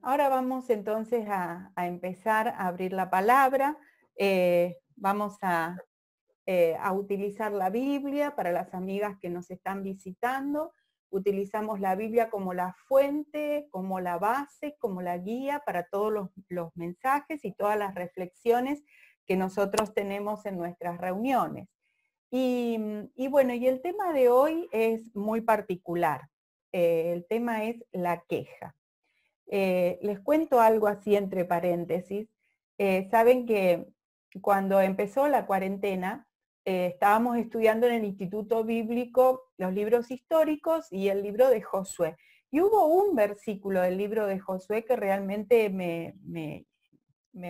Ahora vamos entonces a empezar a abrir la palabra. Vamos a utilizar la Biblia para las amigas que nos están visitando. Utilizamos la Biblia como la fuente, como la base, como la guía para todos los mensajes y todas las reflexiones que nosotros tenemos en nuestras reuniones. Y bueno, y el tema de hoy es muy particular. El tema es la queja. Les cuento algo así entre paréntesis. Saben que cuando empezó la cuarentena, estábamos estudiando en el Instituto Bíblico los libros históricos y el libro de Josué. Y hubo un versículo del libro de Josué que realmente me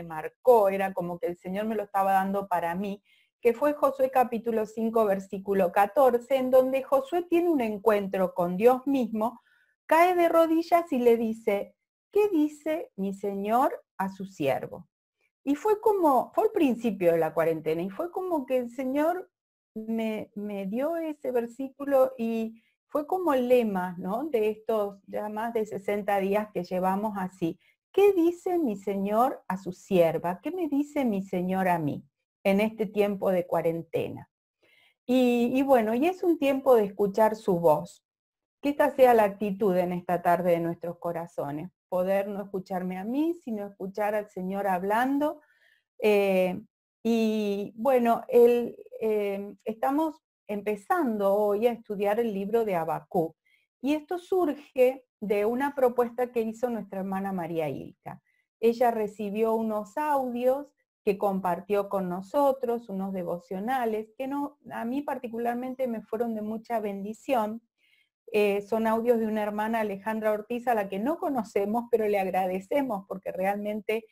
marcó, era como que el Señor me lo estaba dando para mí, que fue Josué capítulo 5, versículo 14, en donde Josué tiene un encuentro con Dios mismo, cae de rodillas y le dice: ¿qué dice mi Señor a su siervo? Y fue el principio de la cuarentena, y fue como que el Señor me dio ese versículo y fue como el lema, ¿no?, de estos ya más de 60 días que llevamos así. ¿Qué dice mi Señor a su sierva? ¿Qué me dice mi Señor a mí en este tiempo de cuarentena? Y bueno, y es un tiempo de escuchar su voz. Que esta sea la actitud en esta tarde de nuestros corazones, poder no escucharme a mí, sino escuchar al Señor hablando. Y bueno, estamos empezando hoy a estudiar el libro de Habacuc, y esto surge de una propuesta que hizo nuestra hermana María Ilka. Ella recibió unos audios que compartió con nosotros, unos devocionales, que a mí particularmente me fueron de mucha bendición. Son audios de una hermana, Alejandra Ortiz, a la que no conocemos, pero le agradecemos porque realmente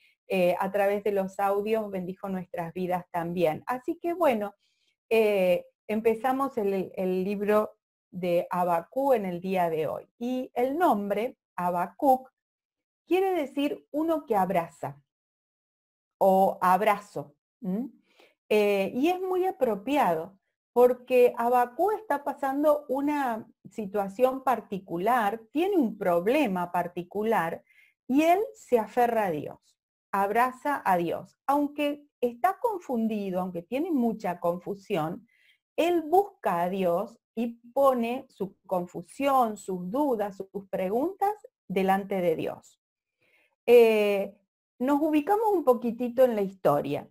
a través de los audios bendijo nuestras vidas también. Así que bueno, empezamos el libro de Habacuc en el día de hoy. Y el nombre, Habacuc, quiere decir uno que abraza o abrazo. Y es muy apropiado, porque Habacuc está pasando una situación particular, tiene un problema particular, y él se aferra a Dios, abraza a Dios. Aunque está confundido, aunque tiene mucha confusión, él busca a Dios y pone su confusión, sus dudas, sus preguntas delante de Dios. Nos ubicamos un poquitito en la historia.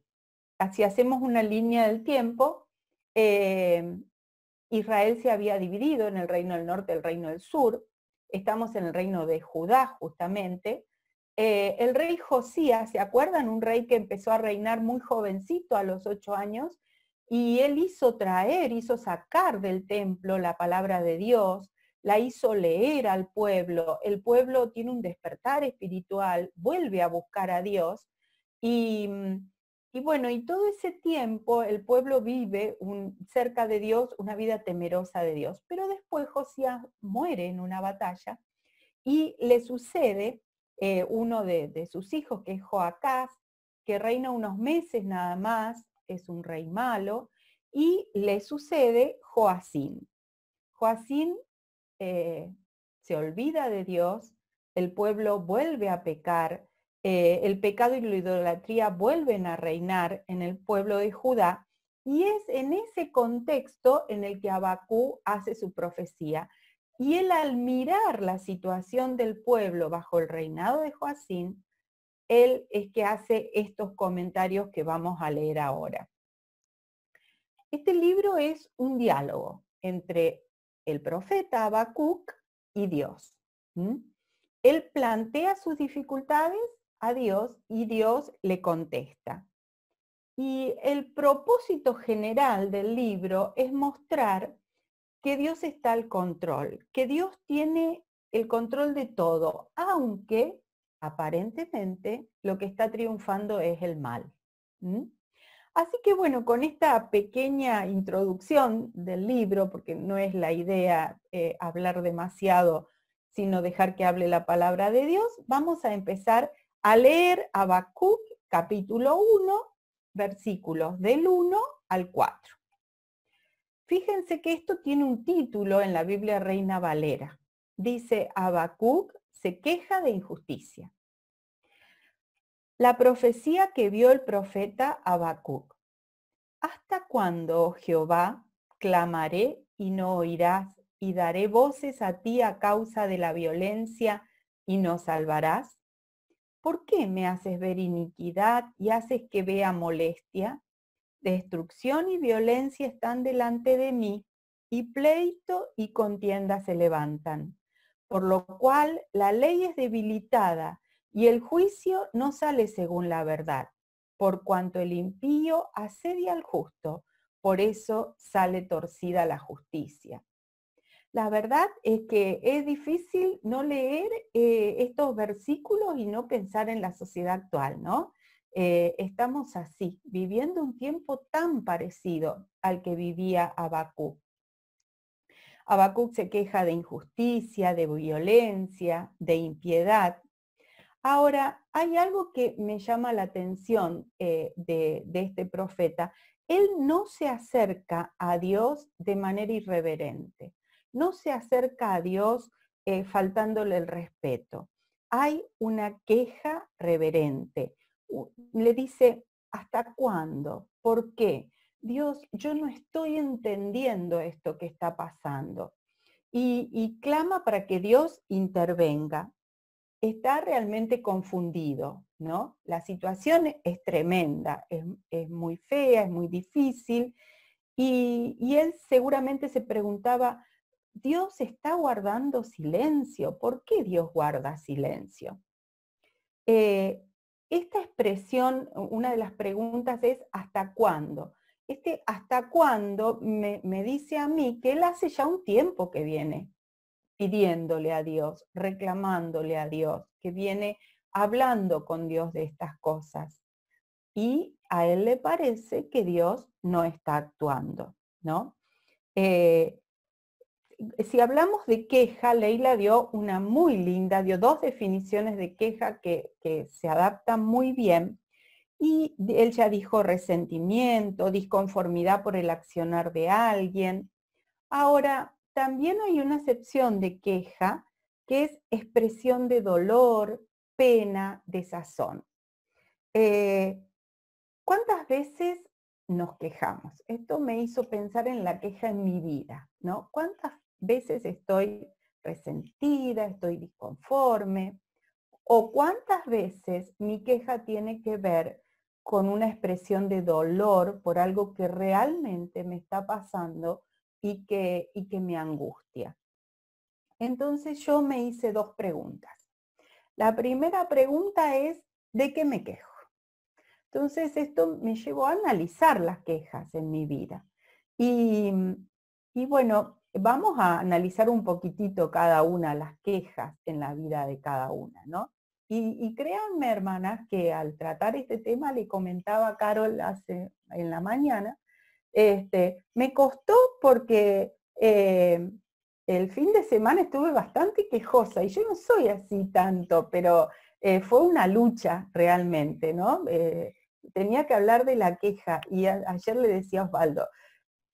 Si hacemos una línea del tiempo, Israel se había dividido en el reino del norte y el reino del sur. Estamos en el reino de Judá, justamente. El rey Josías, ¿se acuerdan? Un rey que empezó a reinar muy jovencito, a los 8 años, y él hizo sacar del templo la palabra de Dios, la hizo leer al pueblo. El pueblo tiene un despertar espiritual, vuelve a buscar a Dios, y bueno, y todo ese tiempo el pueblo vive cerca de Dios, una vida temerosa de Dios. Pero después Josías muere en una batalla y le sucede uno de sus hijos, que es Joacás, que reina unos meses nada más, es un rey malo, y le sucede Joacín. Joacín se olvida de Dios, el pueblo vuelve a pecar, el pecado y la idolatría vuelven a reinar en el pueblo de Judá, y es en ese contexto en el que Habacuc hace su profecía. Y él, al mirar la situación del pueblo bajo el reinado de Joacín, él es que hace estos comentarios que vamos a leer ahora. Este libro es un diálogo entre el profeta Habacuc y Dios. Él plantea sus dificultades a Dios y Dios le contesta. Y el propósito general del libro es mostrar que Dios está al control, que Dios tiene el control de todo, aunque aparentemente lo que está triunfando es el mal. Así que bueno, con esta pequeña introducción del libro, porque no es la idea hablar demasiado, sino dejar que hable la palabra de Dios, vamos a empezar a leer Habacuc capítulo 1, versículos del 1 al 4. Fíjense que esto tiene un título en la Biblia Reina Valera. Dice Habacuc, se queja de injusticia. La profecía que vio el profeta Habacuc. ¿Hasta cuándo, oh Jehová, clamaré y no oirás, y daré voces a ti a causa de la violencia y no salvarás? ¿Por qué me haces ver iniquidad y haces que vea molestia? Destrucción y violencia están delante de mí, y pleito y contienda se levantan. Por lo cual la ley es debilitada, y el juicio no sale según la verdad. Por cuanto el impío asedia al justo, por eso sale torcida la justicia. La verdad es que es difícil no leer estos versículos y no pensar en la sociedad actual, ¿no? Estamos así, viviendo un tiempo tan parecido al que vivía Habacuc. Habacuc se queja de injusticia, de violencia, de impiedad. Ahora, hay algo que me llama la atención de este profeta. Él no se acerca a Dios de manera irreverente, no se acerca a Dios faltándole el respeto. Hay una queja reverente. Le dice, ¿hasta cuándo? ¿Por qué? Dios, yo no estoy entendiendo esto que está pasando. Y clama para que Dios intervenga. Está realmente confundido, ¿no? La situación es tremenda, es muy fea, es muy difícil, y él seguramente se preguntaba, ¿Dios está guardando silencio? ¿Por qué Dios guarda silencio? Esta expresión, una de las preguntas es ¿hasta cuándo? ¿Hasta cuándo me dice a mí que él hace ya un tiempo que viene pidiéndole a Dios, reclamándole a Dios, que viene hablando con Dios de estas cosas. Y a él le parece que Dios no está actuando, ¿no? Si hablamos de queja, Leila dio una muy linda, dio dos definiciones de queja que se adaptan muy bien. Y él ya dijo resentimiento, disconformidad por el accionar de alguien. Ahora, también hay una acepción de queja que es expresión de dolor, pena, desazón. ¿Cuántas veces nos quejamos? Esto me hizo pensar en la queja en mi vida, ¿no? ¿Cuántas veces estoy resentida, estoy disconforme? ¿O cuántas veces mi queja tiene que ver con una expresión de dolor por algo que realmente me está pasando y que me angustia? Entonces yo me hice dos preguntas. La primera pregunta es, ¿de qué me quejo? Entonces esto me llevó a analizar las quejas en mi vida. Y, y bueno, vamos a analizar un poquitito cada una las quejas en la vida de cada una, ¿no? Y créanme, hermanas, que al tratar este tema, le comentaba a Carol en la mañana, me costó porque el fin de semana estuve bastante quejosa, y yo no soy así tanto, pero fue una lucha realmente, ¿no? Tenía que hablar de la queja, y ayer le decía a Osvaldo,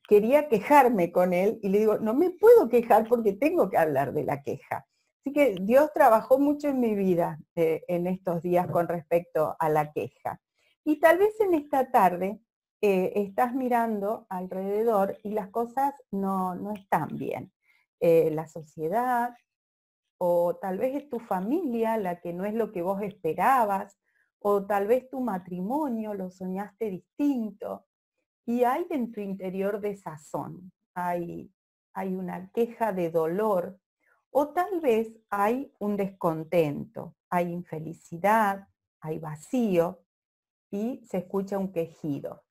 quería quejarme con él, y le digo, no me puedo quejar porque tengo que hablar de la queja. Así que Dios trabajó mucho en mi vida en estos días con respecto a la queja. Y tal vez en esta tarde estás mirando alrededor y las cosas no están bien. La sociedad, o tal vez es tu familia la que no es lo que vos esperabas, o tal vez tu matrimonio lo soñaste distinto, y hay en tu interior desazón, hay una queja de dolor, o tal vez hay un descontento, hay infelicidad, hay vacío, y se escucha un quejido.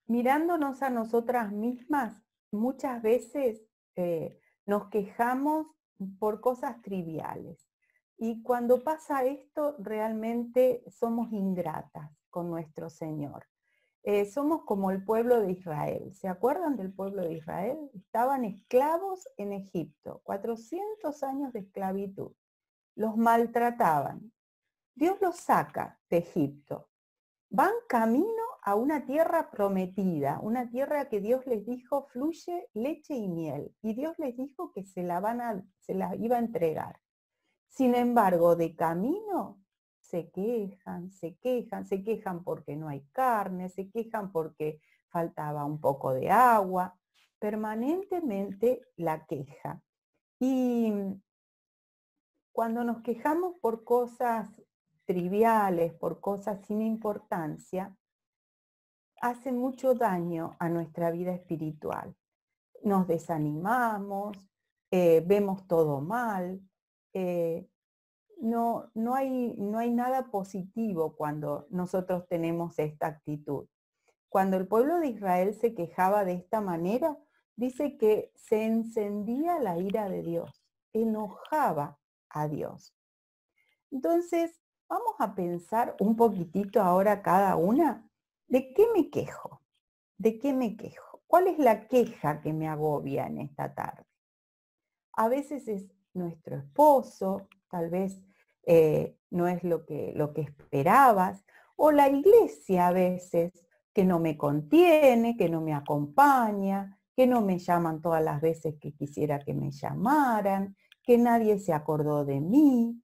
Mirándonos a nosotras mismas, muchas veces nos quejamos por cosas triviales. Y cuando pasa esto, realmente somos ingratas con nuestro Señor. Somos como el pueblo de Israel. ¿Se acuerdan del pueblo de Israel? Estaban esclavos en Egipto, 400 años de esclavitud. Los maltrataban. Dios los saca de Egipto. van camino a una tierra prometida, una tierra que Dios les dijo fluye leche y miel, y Dios les dijo que se la iba a entregar. Sin embargo, de camino se quejan, se quejan, se quejan porque no hay carne, se quejan porque faltaba un poco de agua, permanentemente la queja. Y cuando nos quejamos por cosas triviales, por cosas sin importancia, hacen mucho daño a nuestra vida espiritual. Nos desanimamos, vemos todo mal, no hay nada positivo cuando nosotros tenemos esta actitud. Cuando el pueblo de Israel se quejaba de esta manera, dice que se encendía la ira de Dios, enojaba a Dios. Entonces, vamos a pensar un poquitito ahora cada una, ¿de qué me quejo? ¿De qué me quejo? ¿Cuál es la queja que me agobia en esta tarde? A veces es nuestro esposo, tal vez no es lo que esperabas, o la iglesia a veces, que no me contiene, que no me acompaña, que no me llaman todas las veces que quisiera que me llamaran, que nadie se acordó de mí.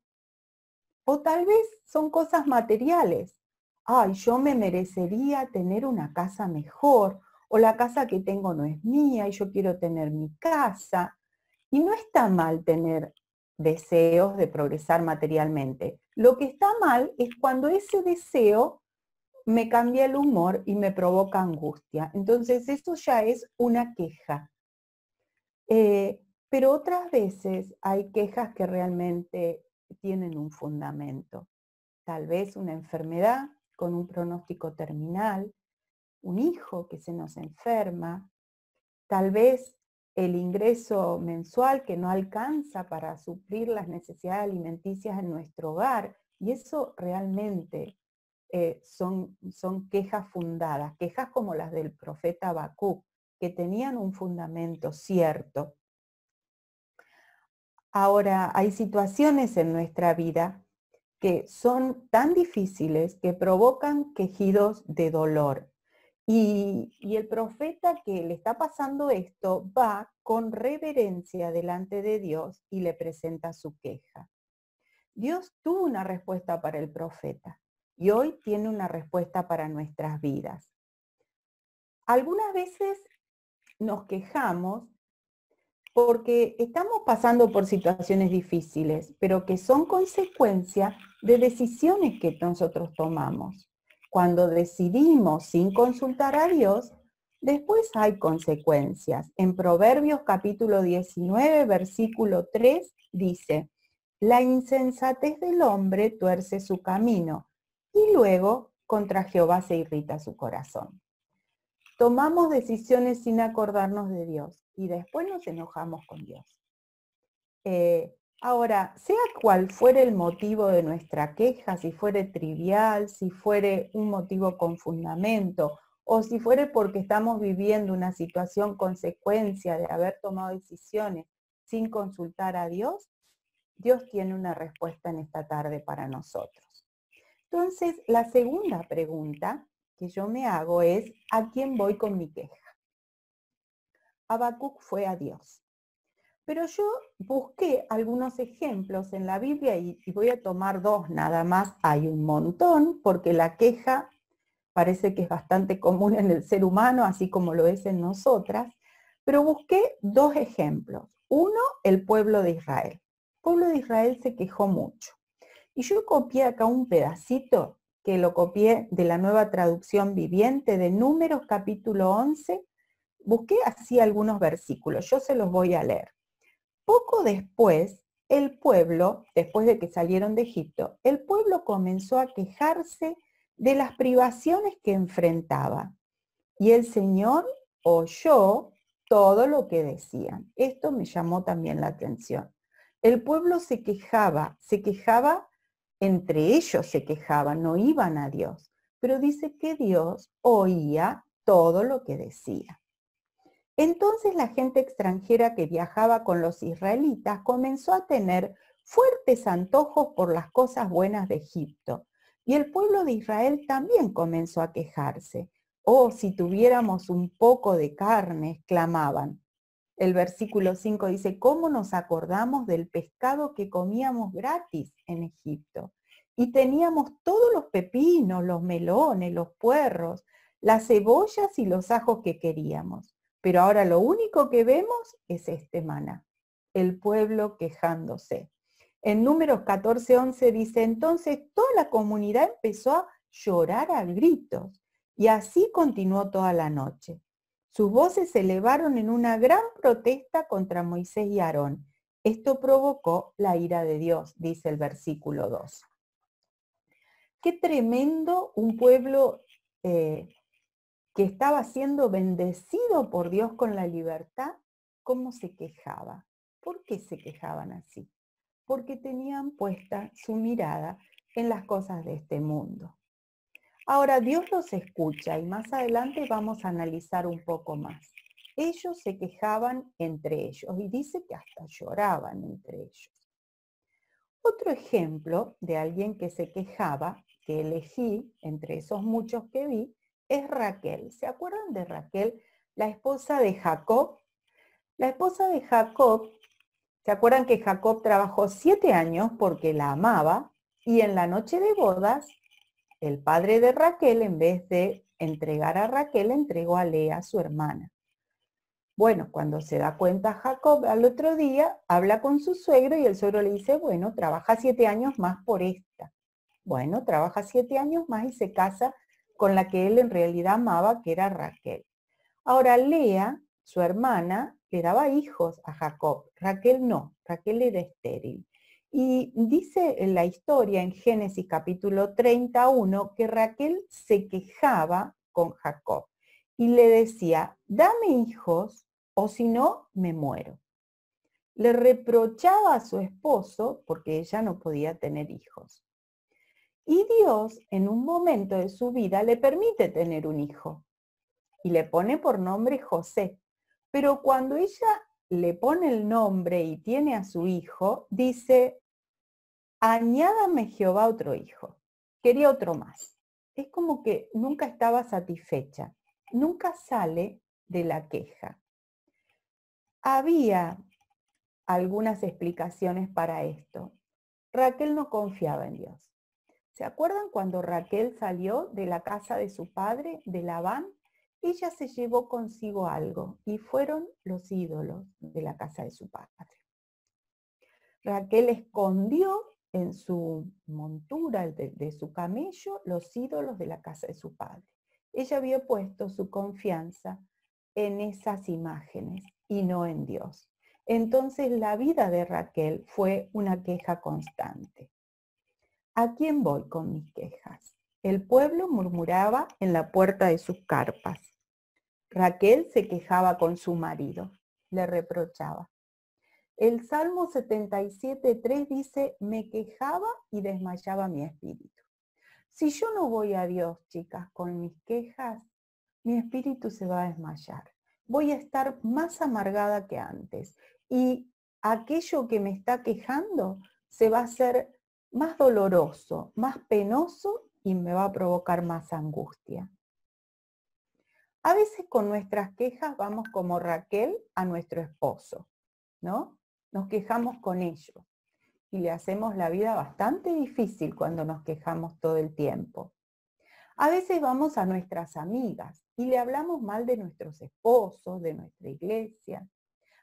O tal vez son cosas materiales. Ay, yo me merecería tener una casa mejor, o la casa que tengo no es mía y yo quiero tener mi casa. Y no está mal tener deseos de progresar materialmente. Lo que está mal es cuando ese deseo me cambia el humor y me provoca angustia. Entonces eso ya es una queja. Pero otras veces hay quejas que realmente tienen un fundamento. Tal vez una enfermedad con un pronóstico terminal, un hijo que se nos enferma, tal vez el ingreso mensual que no alcanza para suplir las necesidades alimenticias en nuestro hogar, y eso realmente son quejas fundadas, quejas como las del profeta Habacuc, que tenían un fundamento cierto. Ahora, hay situaciones en nuestra vida que son tan difíciles que provocan quejidos de dolor. Y el profeta que le está pasando esto va con reverencia delante de Dios y le presenta su queja. Dios tuvo una respuesta para el profeta y hoy tiene una respuesta para nuestras vidas. Algunas veces nos quejamos porque estamos pasando por situaciones difíciles, pero que son consecuencia de decisiones que nosotros tomamos. Cuando decidimos sin consultar a Dios, después hay consecuencias. En Proverbios capítulo 19, versículo 3, dice, la insensatez del hombre tuerce su camino, y luego contra Jehová se irrita su corazón. Tomamos decisiones sin acordarnos de Dios y después nos enojamos con Dios. Ahora, sea cual fuere el motivo de nuestra queja, si fuere trivial, si fuere un motivo con fundamento, o si fuere porque estamos viviendo una situación consecuencia de haber tomado decisiones sin consultar a Dios, Dios tiene una respuesta en esta tarde para nosotros. Entonces, la segunda pregunta que yo me hago es, ¿a quién voy con mi queja? Habacuc fue a Dios. Pero yo busqué algunos ejemplos en la Biblia y voy a tomar dos nada más. Hay un montón, porque la queja parece que es bastante común en el ser humano, así como lo es en nosotras. Pero busqué dos ejemplos. Uno, el pueblo de Israel. El pueblo de Israel se quejó mucho. Y yo copié acá un pedacito, que lo copié de la Nueva Traducción Viviente de Números capítulo 11. Busqué así algunos versículos, yo se los voy a leer. Poco después, el pueblo, después de que salieron de Egipto, el pueblo comenzó a quejarse de las privaciones que enfrentaba. Y el Señor oyó todo lo que decían. Esto me llamó también la atención. El pueblo se quejaba entre ellos se quejaban, no iban a Dios. Pero dice que Dios oía todo lo que decía. Entonces la gente extranjera que viajaba con los israelitas comenzó a tener fuertes antojos por las cosas buenas de Egipto. Y el pueblo de Israel también comenzó a quejarse. Oh, si tuviéramos un poco de carne, exclamaban. El versículo 5 dice, ¿cómo nos acordamos del pescado que comíamos gratis en Egipto? Y teníamos todos los pepinos, los melones, los puerros, las cebollas y los ajos que queríamos. Pero ahora lo único que vemos es este maná, el pueblo quejándose. En Números 14:11 dice, entonces toda la comunidad empezó a llorar a gritos, y así continuó toda la noche. Sus voces se elevaron en una gran protesta contra Moisés y Aarón. Esto provocó la ira de Dios, dice el versículo 2. Qué tremendo un pueblo que estaba siendo bendecido por Dios con la libertad, cómo se quejaba. ¿Por qué se quejaban así? Porque tenían puesta su mirada en las cosas de este mundo. Ahora Dios los escucha y más adelante vamos a analizar un poco más. Ellos se quejaban entre ellos y dice que hasta lloraban entre ellos. Otro ejemplo de alguien que se quejaba, que elegí entre esos muchos que vi, es Raquel. ¿Se acuerdan de Raquel, la esposa de Jacob? La esposa de Jacob, ¿se acuerdan que Jacob trabajó 7 años porque la amaba? Y en la noche de bodas, el padre de Raquel, en vez de entregar a Raquel, entregó a Lea, su hermana. Bueno, cuando se da cuenta Jacob al otro día, habla con su suegro y el suegro le dice, bueno, trabaja 7 años más por esta. Bueno, trabaja 7 años más y se casa con la que él en realidad amaba, que era Raquel. Ahora Lea, su hermana, le daba hijos a Jacob. Raquel no, Raquel era estéril. Y dice en la historia en Génesis capítulo 31 que Raquel se quejaba con Jacob y le decía, dame hijos o si no, me muero. Le reprochaba a su esposo porque ella no podía tener hijos. Y Dios en un momento de su vida le permite tener un hijo y le pone por nombre José. Pero cuando ella le pone el nombre y tiene a su hijo, dice, añádame Jehová otro hijo. Quería otro más. Es como que nunca estaba satisfecha. Nunca sale de la queja. Había algunas explicaciones para esto. Raquel no confiaba en Dios. ¿Se acuerdan cuando Raquel salió de la casa de su padre, de Labán? Ella se llevó consigo algo y fueron los ídolos de la casa de su padre. Raquel escondió en su montura de su camello los ídolos de la casa de su padre. Ella había puesto su confianza en esas imágenes y no en Dios. Entonces la vida de Raquel fue una queja constante. ¿A quién voy con mis quejas? El pueblo murmuraba en la puerta de sus carpas. Raquel se quejaba con su marido, le reprochaba. El Salmo 77:3 dice, me quejaba y desmayaba mi espíritu. Si yo no voy a Dios, chicas, con mis quejas, mi espíritu se va a desmayar. Voy a estar más amargada que antes y aquello que me está quejando se va a hacer más doloroso, más penoso y me va a provocar más angustia. A veces con nuestras quejas vamos como Raquel a nuestro esposo, ¿no? Nos quejamos con ellos y le hacemos la vida bastante difícil cuando nos quejamos todo el tiempo. A veces vamos a nuestras amigas y le hablamos mal de nuestros esposos, de nuestra iglesia.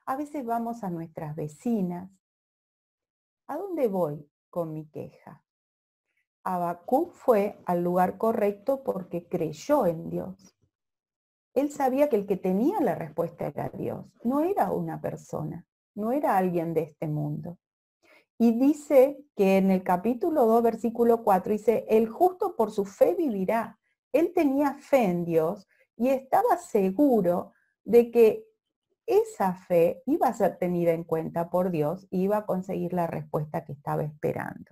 A veces vamos a nuestras vecinas. ¿A dónde voy con mi queja? Habacuc fue al lugar correcto porque creyó en Dios. Él sabía que el que tenía la respuesta era Dios, no era una persona, no era alguien de este mundo. Y dice que en el capítulo 2, versículo 4, dice, el justo por su fe vivirá. Él tenía fe en Dios y estaba seguro de que esa fe iba a ser tenida en cuenta por Dios y iba a conseguir la respuesta que estaba esperando.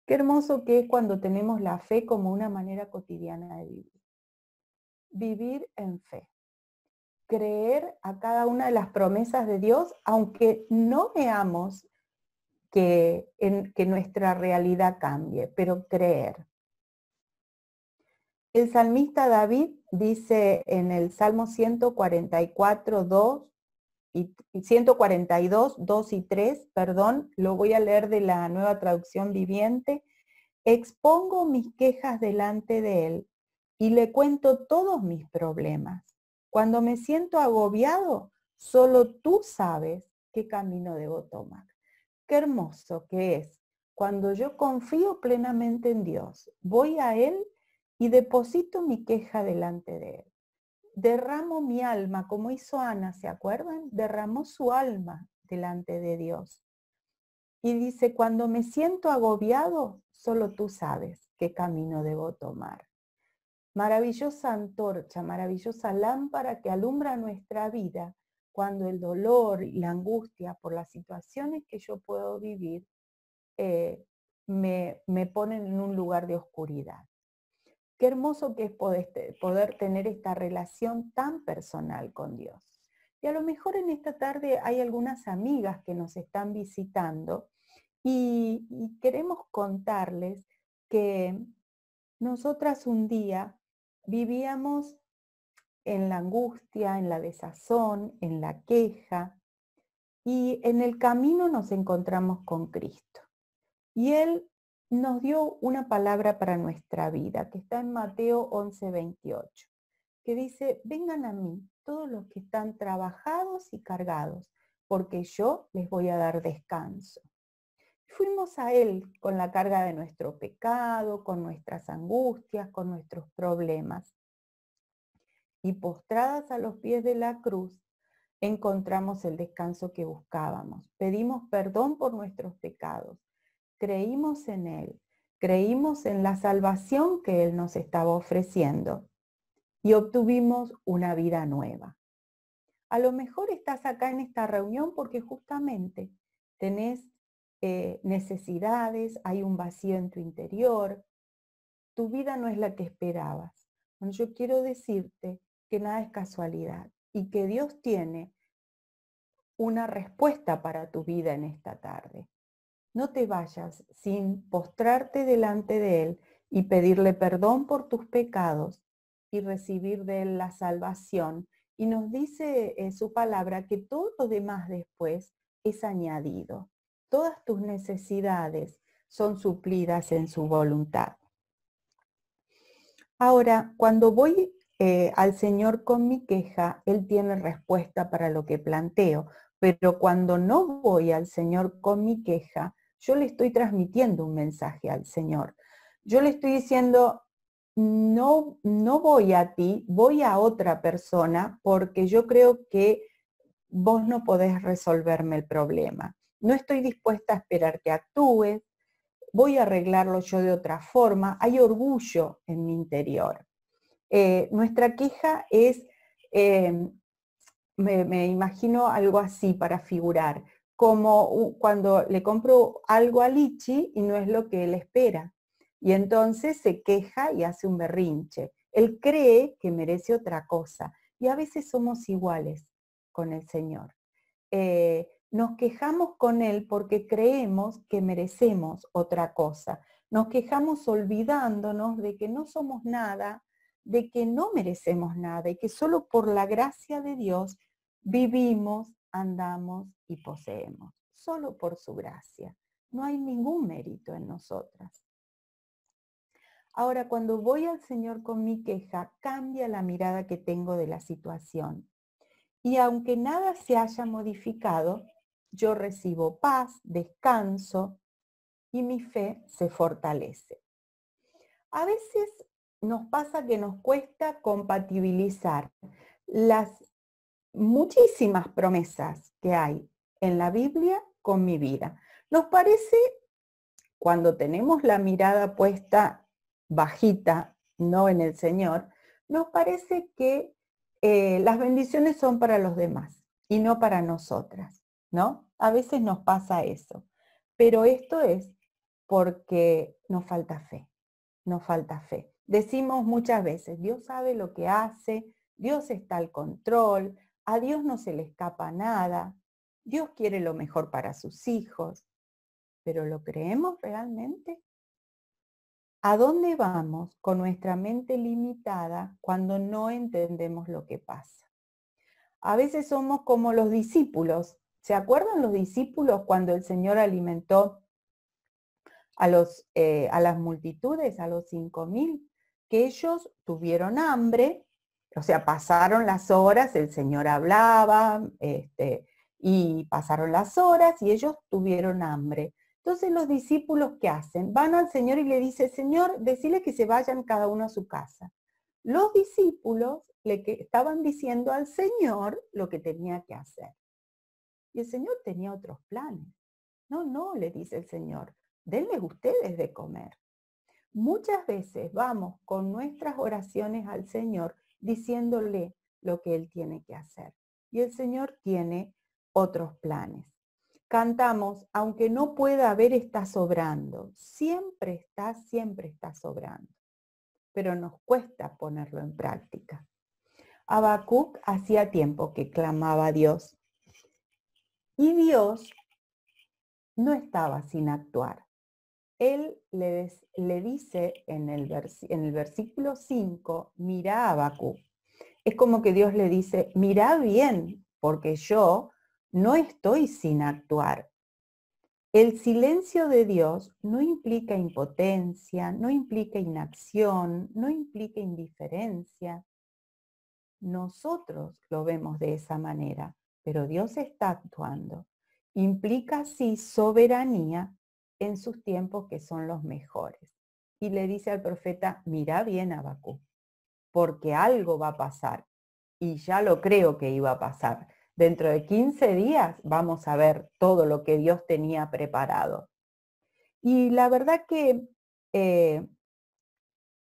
Qué hermoso que es cuando tenemos la fe como una manera cotidiana de vivir. Vivir en fe. Creer a cada una de las promesas de Dios, aunque no veamos que nuestra realidad cambie, pero creer. El salmista David dice en el Salmo 144, 2 y 142, 2 y 3, perdón, lo voy a leer de la Nueva Traducción Viviente: expongo mis quejas delante de él y le cuento todos mis problemas. Cuando me siento agobiado, solo tú sabes qué camino debo tomar. Qué hermoso que es cuando yo confío plenamente en Dios, voy a Él y deposito mi queja delante de Él. Derramo mi alma, como hizo Ana, ¿se acuerdan? Derramó su alma delante de Dios. Y dice, cuando me siento agobiado, solo tú sabes qué camino debo tomar. Maravillosa antorcha, maravillosa lámpara que alumbra nuestra vida cuando el dolor y la angustia por las situaciones que yo puedo vivir me ponen en un lugar de oscuridad. Qué hermoso que es poder tener esta relación tan personal con Dios. Y a lo mejor en esta tarde hay algunas amigas que nos están visitando y queremos contarles que nosotras un día vivíamos en la angustia, en la desazón, en la queja, y en el camino nos encontramos con Cristo. Y Él nos dio una palabra para nuestra vida, que está en Mateo 11:28, que dice, vengan a mí todos los que están trabajados y cargados, porque yo les voy a dar descanso. Fuimos a Él con la carga de nuestro pecado, con nuestras angustias, con nuestros problemas. Y postradas a los pies de la cruz, encontramos el descanso que buscábamos. Pedimos perdón por nuestros pecados. Creímos en Él, creímos en la salvación que Él nos estaba ofreciendo y obtuvimos una vida nueva. A lo mejor estás acá en esta reunión porque justamente tenés necesidades, hay un vacío en tu interior, tu vida no es la que esperabas. Bueno, yo quiero decirte que nada es casualidad y que Dios tiene una respuesta para tu vida en esta tarde. No te vayas sin postrarte delante de Él y pedirle perdón por tus pecados y recibir de Él la salvación. Y nos dice su palabra que todo lo demás después es añadido. Todas tus necesidades son suplidas en su voluntad. Ahora, cuando voy al Señor con mi queja, Él tiene respuesta para lo que planteo. Pero cuando no voy al Señor con mi queja, yo le estoy transmitiendo un mensaje al Señor. Yo le estoy diciendo, no voy a ti, voy a otra persona porque yo creo que vos no podés resolverme el problema. No estoy dispuesta a esperar que actúes, voy a arreglarlo yo de otra forma. Hay orgullo en mi interior. Nuestra queja es, me imagino algo así para figurar, como cuando le compro algo a Lichi y no es lo que él espera. Y entonces se queja y hace un berrinche. Él cree que merece otra cosa. Y a veces somos iguales con el Señor. Nos quejamos con Él porque creemos que merecemos otra cosa. Nos quejamos olvidándonos de que no somos nada, de que no merecemos nada y que solo por la gracia de Dios vivimos, andamos y poseemos. Solo por su gracia. No hay ningún mérito en nosotras. Ahora, cuando voy al Señor con mi queja, cambia la mirada que tengo de la situación. Y aunque nada se haya modificado, yo recibo paz, descanso y mi fe se fortalece. A veces nos pasa que nos cuesta compatibilizar las muchísimas promesas que hay en la Biblia con mi vida. Nos parece, cuando tenemos la mirada puesta bajita, no en el Señor, nos parece que las bendiciones son para los demás y no para nosotras, ¿no? A veces nos pasa eso, pero esto es porque nos falta fe, nos falta fe. Decimos muchas veces, Dios sabe lo que hace, Dios está al control, a Dios no se le escapa nada, Dios quiere lo mejor para sus hijos. ¿pero lo creemos realmente? ¿A dónde vamos con nuestra mente limitada cuando no entendemos lo que pasa? A veces somos como los discípulos. ¿Se acuerdan los discípulos cuando el Señor alimentó a las multitudes, a los 5.000? Que ellos tuvieron hambre, o sea, pasaron las horas, el Señor hablaba, y pasaron las horas y ellos tuvieron hambre. Entonces los discípulos, ¿qué hacen? Van al Señor y le dicen, Señor, decile que se vayan cada uno a su casa. Los discípulos estaban diciendo al Señor lo que tenía que hacer. Y el Señor tenía otros planes. No, no, le dice el Señor, denles ustedes de comer. Muchas veces vamos con nuestras oraciones al Señor diciéndole lo que Él tiene que hacer. Y el Señor tiene otros planes. Cantamos, aunque no pueda haber, está sobrando. Siempre está sobrando. Pero nos cuesta ponerlo en práctica. Habacuc hacía tiempo que clamaba a Dios. Y Dios no estaba sin actuar. Él le dice en el versículo 5, mira a Habacuc. Es como que Dios le dice, mira bien, porque yo no estoy sin actuar. El silencio de Dios no implica impotencia, no implica inacción, no implica indiferencia. Nosotros lo vemos de esa manera, pero Dios está actuando. Implica sí soberanía en sus tiempos que son los mejores. Y le dice al profeta, mira bien, Habacuc, porque algo va a pasar. Y ya lo creo que iba a pasar. Dentro de 15 días vamos a ver todo lo que Dios tenía preparado. Y la verdad que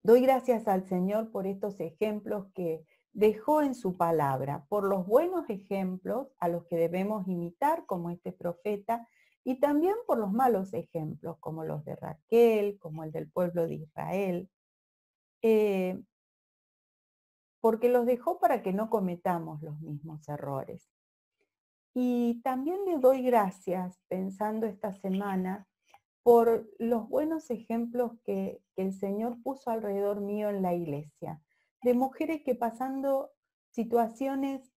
doy gracias al Señor por estos ejemplos que dejó en su palabra, por los buenos ejemplos a los que debemos imitar, como este profeta, y también por los malos ejemplos, como los de Raquel, como el del pueblo de Israel, porque los dejó para que no cometamos los mismos errores. Y también le doy gracias, pensando esta semana, por los buenos ejemplos que el Señor puso alrededor mío en la iglesia, de mujeres que pasando situaciones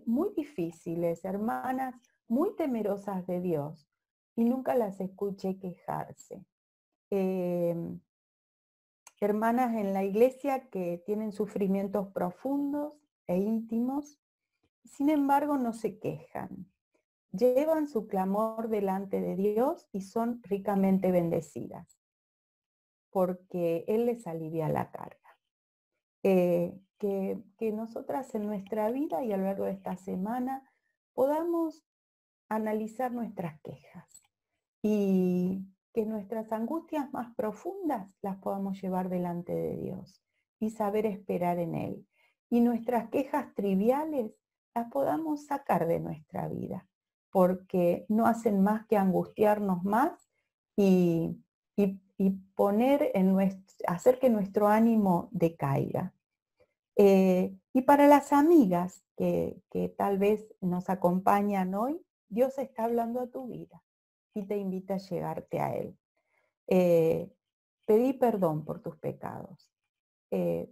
muy difíciles, hermanas muy temerosas de Dios, y nunca las escuché quejarse. Hermanas en la iglesia que tienen sufrimientos profundos e íntimos, sin embargo no se quejan. Llevan su clamor delante de Dios y son ricamente bendecidas, porque Él les alivia la carga. Que nosotras en nuestra vida y a lo largo de esta semana podamos analizar nuestras quejas y que nuestras angustias más profundas las podamos llevar delante de Dios y saber esperar en Él. Y nuestras quejas triviales las podamos sacar de nuestra vida, porque no hacen más que angustiarnos más y poner hacer que nuestro ánimo decaiga. Y para las amigas que tal vez nos acompañan hoy, Dios está hablando a tu vida y te invita a llegarte a Él. Pedí perdón por tus pecados.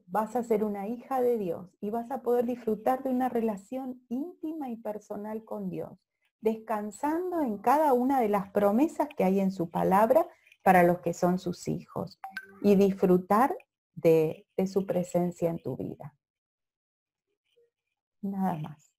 Vas a ser una hija de Dios y vas a poder disfrutar de una relación íntima y personal con Dios, descansando en cada una de las promesas que hay en su palabra para los que son sus hijos y disfrutar de su presencia en tu vida. Nada más.